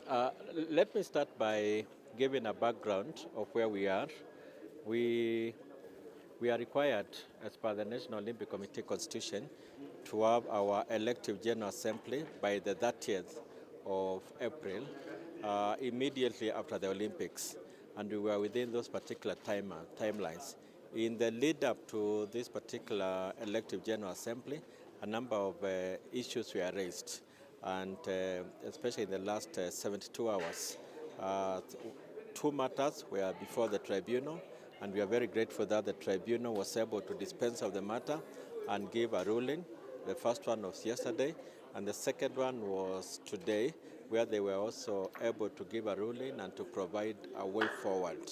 Let me start by giving a background of where we are. We, we are required, as per the National Olympic Committee Constitution, to have our elective General Assembly by the 30th of April, immediately after the Olympics. And we were within those particular timelines. In the lead up to this particular elective General Assembly, a number of issues were raised, and especially in the last 72 hours. Two matters were before the tribunal, and we are very grateful that the tribunal was able to dispense of the matter and give a ruling. The first one was yesterday, and the second one was today, where they were also able to give a ruling and to provide a way forward.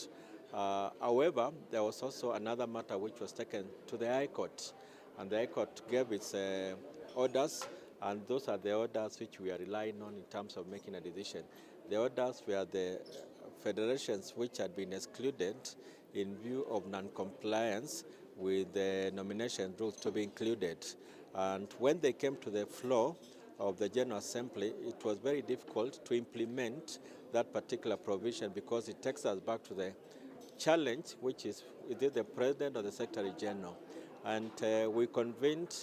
However, there was also another matter which was taken to the High Court, and the High Court gave its orders, and those are the orders which we are relying on in terms of making a decision. The orders were the federations which had been excluded in view of non-compliance with the nomination rules to be included. And when they came to the floor of the General Assembly, it was very difficult to implement that particular provision because it takes us back to the challenge, which is either the President or the Secretary General. And we convened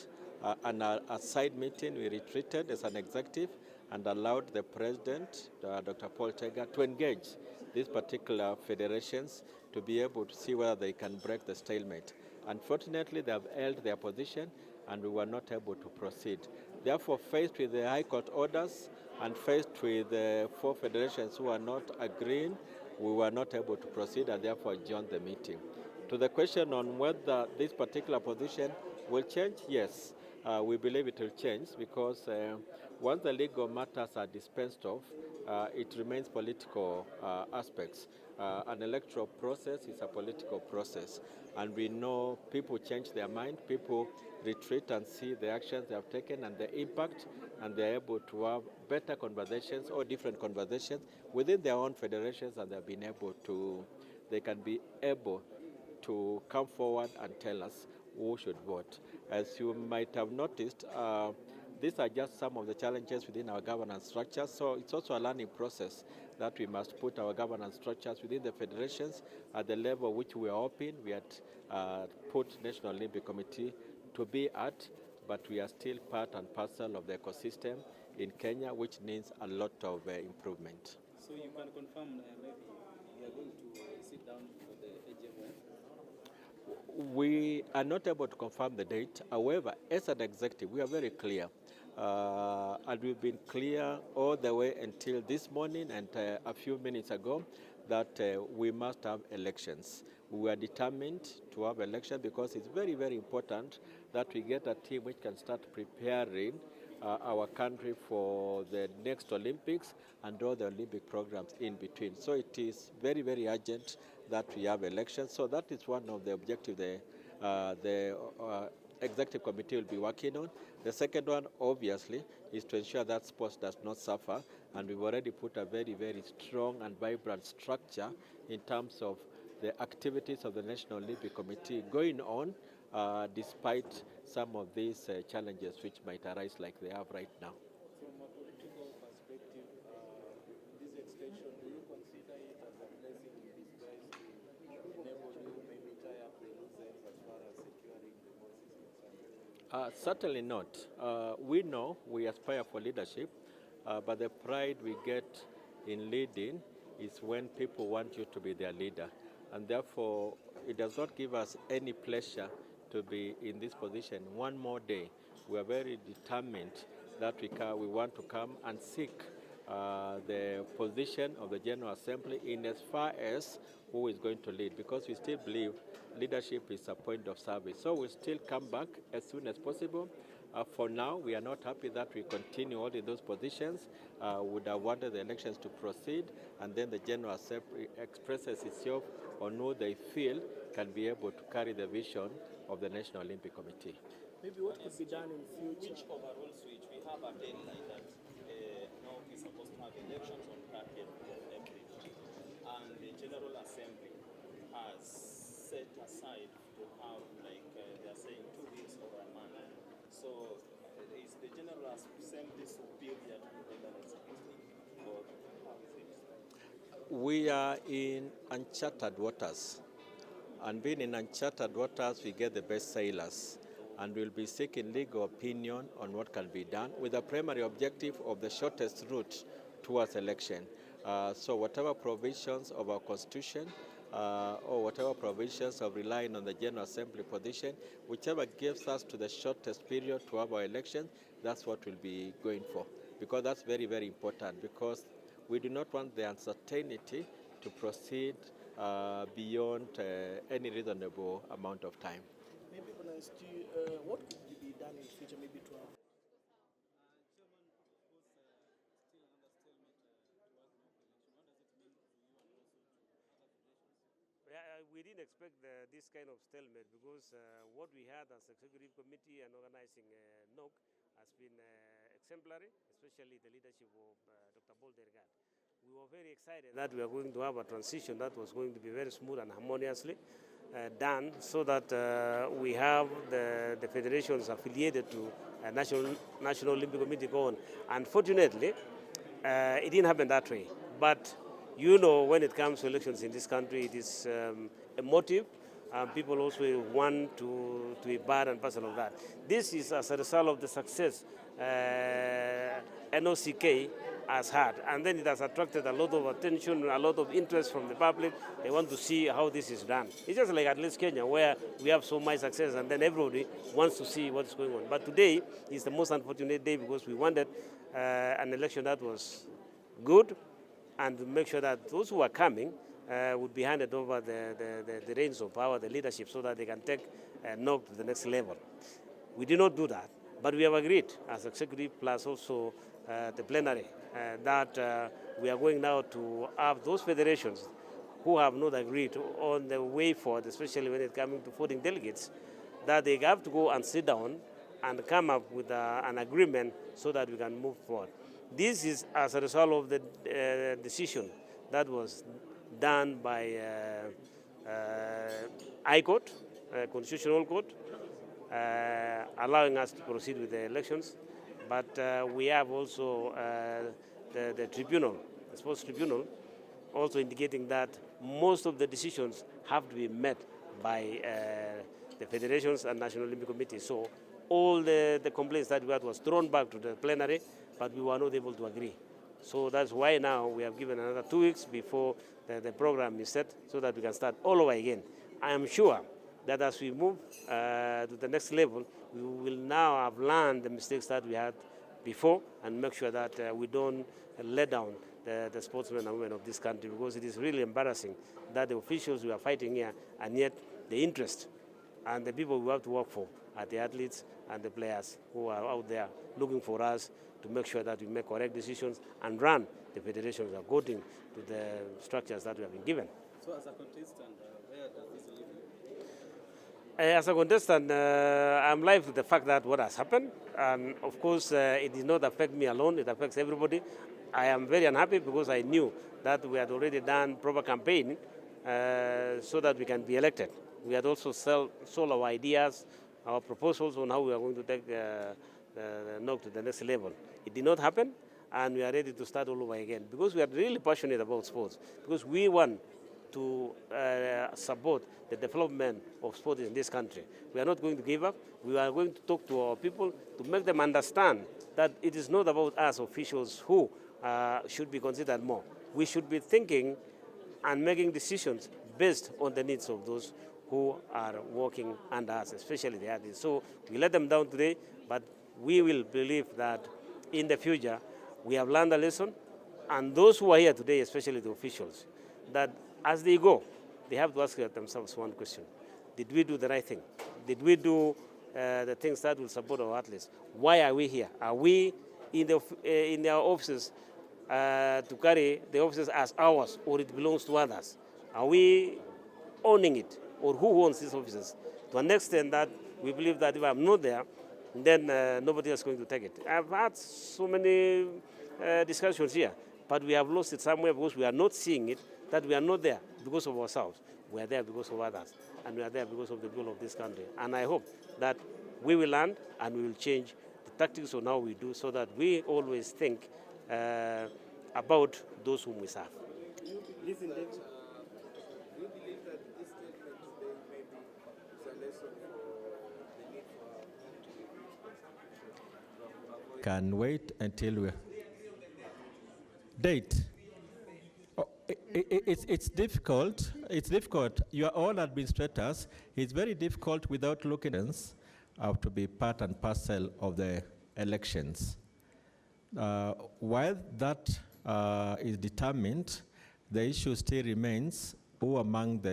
a side meeting. We retreated as an executive and allowed the President, Dr. Paul Tega, to engage these particular federations to be able to see whether they can break the stalemate. Unfortunately, they have held their position and we were not able to proceed. Therefore, faced with the High Court orders and faced with the four federations who are not agreeing, we were not able to proceed and therefore adjourned the meeting. To the question on whether this particular position will change, yes, we believe it will change because once the legal matters are dispensed of, it remains political aspects. An electoral process is a political process, and we know people change their mind, people retreat and see the actions they have taken and the impact, and they're able to have better conversations or different conversations within their own federations, and they can be able to come forward and tell us who should vote. As you might have noticed, these are just some of the challenges within our governance structure, so it's also a learning process that we must put our governance structures within the federations at the level which we are hoping we had put National Olympic Committee to be at, but we are still part and parcel of the ecosystem in Kenya, which needs a lot of improvement. So you can confirm maybe we are going to sit down for the AGM? We are not able to confirm the date. However, as an executive, we are very clear. And we've been clear all the way until this morning and a few minutes ago that we must have elections. We were determined to have elections because it's very, very important that we get a team which can start preparing our country for the next Olympics and all the Olympic programs in between. So it is very, very urgent that we have elections. So that is one of the objectives the Executive Committee will be working on. The second one, obviously, is to ensure that sports does not suffer, and we've already put a very, very strong and vibrant structure in terms of the activities of the National Olympic Committee going on despite some of these challenges which might arise like they have right now. From a political perspective, this extension, do you consider it as a blessing in disguise to enable you maybe tie up the loose ends as far as securing the votes is concerned? Certainly not. We know we aspire for leadership, but the pride we get in leading is when people want you to be their leader. And therefore, it does not give us any pleasure to be in this position one more day. We are very determined that we want to come and seek the position of the General Assembly in as far as who is going to lead, because we still believe leadership is a point of service. So we'll still come back as soon as possible. For now, we are not happy that we continue all in those positions. Would have wanted the elections to proceed, and then the General Assembly expresses itself on who they feel can be able to carry the vision of the National Olympic Committee. Maybe what could be done in future? Which overall switch? We have a deadline that NOC is supposed to have elections on 30th of April, and the General Assembly has set aside to have, like they are saying, 2 weeks or a month. So is the General Assembly superior to the executive? Or how is We are in uncharted waters. And being in uncharted waters, we get the best sailors. And we'll be seeking legal opinion on what can be done with the primary objective of the shortest route towards election. So whatever provisions of our constitution or whatever provisions of relying on the General Assembly position, whichever gives us to the shortest period to have our election, that's what we'll be going for. Because that's very, very important, because we do not want the uncertainty to proceed beyond any reasonable amount of time. Maybe when I ask you, what could be done in the future, maybe to have? We didn't expect this kind of stalemate because what we had as executive committee and organizing NOC has been exemplary, especially the leadership of Dr. Boldergat. We were very excited that we are going to have a transition that was going to be very smooth and harmoniously done, so that we have the federations affiliated to National Olympic Committee go on. Unfortunately, it didn't happen that way. But you know, when it comes to elections in this country, it is emotive. People also want to be part and parcel of that. This is as a result of the success NOC-K has had. And then it has attracted a lot of attention, a lot of interest from the public. They want to see how this is done. It's just like at least Kenya, where we have so much success, and then everybody wants to see what's going on. But today is the most unfortunate day because we wanted an election that was good, and to make sure that those who are coming would be handed over the reins of power, the leadership, so that they can take NOC to the next level. We did not do that, but we have agreed as executive plus also the plenary that we are going now to have those federations who have not agreed on the way forward, especially when it's coming to voting delegates, that they have to go and sit down and come up with an agreement so that we can move forward. This is as a result of the decision that was done by High Court, Constitutional Court, allowing us to proceed with the elections. But we have also the tribunal, the sports tribunal, also indicating that most of the decisions have to be met by the federations and National Olympic Committee. So all the complaints that we had was thrown back to the plenary, but we were not able to agree. So that's why now we have given another 2 weeks before the program is set, so that we can start all over again. I am sure that as we move to the next level, we will now have learned the mistakes that we had before and make sure that we don't let down the sportsmen and women of this country, because it is really embarrassing that the officials we are fighting here, and yet the interest and the people we have to work for are the athletes and the players who are out there looking for us to make sure that we make correct decisions and run the federations according to the structures that we have been given. So as a contestant, where does this leave you? As a contestant, I'm live with the fact that what has happened, and of course it did not affect me alone, it affects everybody. I am very unhappy because I knew that we had already done proper campaigning so that we can be elected. We had also sold our ideas, our proposals on how we are going to take the NOC to the next level. It did not happen, and we are ready to start all over again because we are really passionate about sports, because we want to support the development of sport in this country. We are not going to give up. We are going to talk to our people to make them understand that it is not about us officials who should be considered more. We should be thinking and making decisions based on the needs of those who are working under us, especially the athletes. So we let them down today, but we will believe that in the future we have learned a lesson, and those who are here today, especially the officials, that as they go, they have to ask themselves one question: did we do the right thing? Did we do the things that will support our athletes? Why are we here? Are we in our offices to carry the offices as ours, or it belongs to others? Are we owning it, or who owns these offices? To an extent that we believe that if I'm not there, then nobody else is going to take it. I've had so many discussions here, but we have lost it somewhere because we are not seeing it, that we are not there because of ourselves. We are there because of others, and we are there because of the people of this country. And I hope that we will learn and we will change the tactics on how we do, so that we always think about those whom we serve. Listen, David. Do you believe that this statement today maybe is a lesson for the need for our own to review constitution? Can wait until we date. Oh, it's difficult. It's difficult. You are all administrators. It's very difficult without looking at to be part and parcel of the elections. While that is determined, the issue still remains who among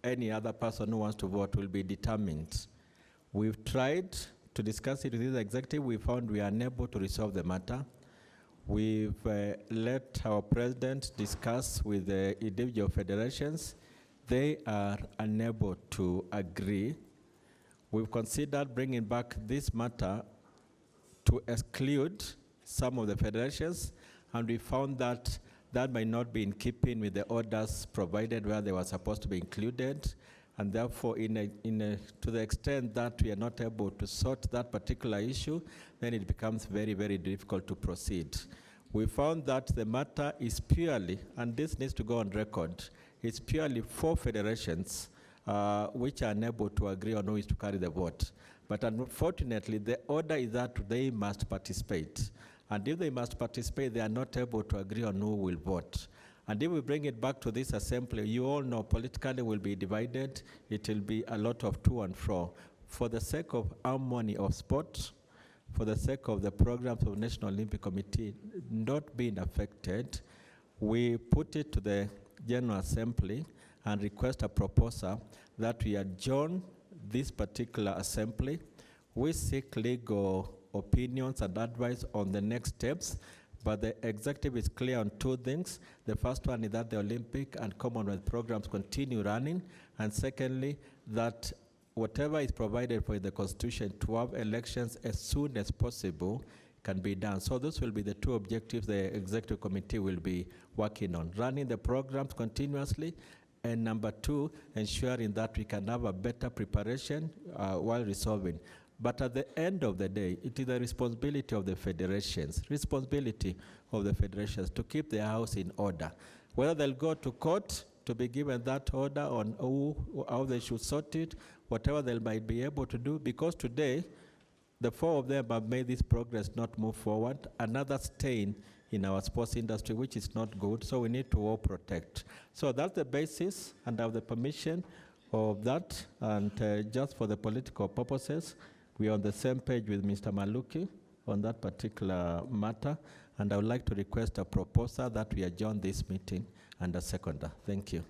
any other person who wants to vote will be determined. We've tried to discuss it with the executive. We found we are unable to resolve the matter. We've let our president discuss with the individual federations. They are unable to agree. We've considered bringing back this matter to exclude some of the federations, and we found that that might not be in keeping with the orders provided where they were supposed to be included, and therefore to the extent that we are not able to sort that particular issue, then it becomes very, very difficult to proceed. We found that the matter is purely, and this needs to go on record, it's purely 4 federations which are unable to agree on who is to carry the vote. But unfortunately, the order is that they must participate. And if they must participate, they are not able to agree on who will vote. And if we bring it back to this assembly, you all know politically will be divided. It will be a lot of to and fro. For the sake of harmony of sport, for the sake of the programs of National Olympic Committee not being affected, we put it to the General Assembly and request a proposal that we adjourn this particular assembly. We seek legal opinions and advice on the next steps, but the executive is clear on 2 things. The first one is that the Olympic and Commonwealth programs continue running, and secondly, that whatever is provided for in the Constitution to have elections as soon as possible can be done. So those will be the 2 objectives the Executive Committee will be working on: running the programs continuously, and number 2, ensuring that we can have a better preparation while resolving. But at the end of the day, it is the responsibility of the federations, to keep their house in order. Whether they'll go to court to be given that order on how they should sort it, whatever they might be able to do, because today, the 4 of them have made this progress not move forward, another stain in our sports industry, which is not good, so we need to all protect. So that's the basis, and I have the permission of that, and just for the political purposes, we are on the same page with Mr. Maluki on that particular matter, and I would like to request a proposal that we adjourn this meeting and a seconder. Thank you.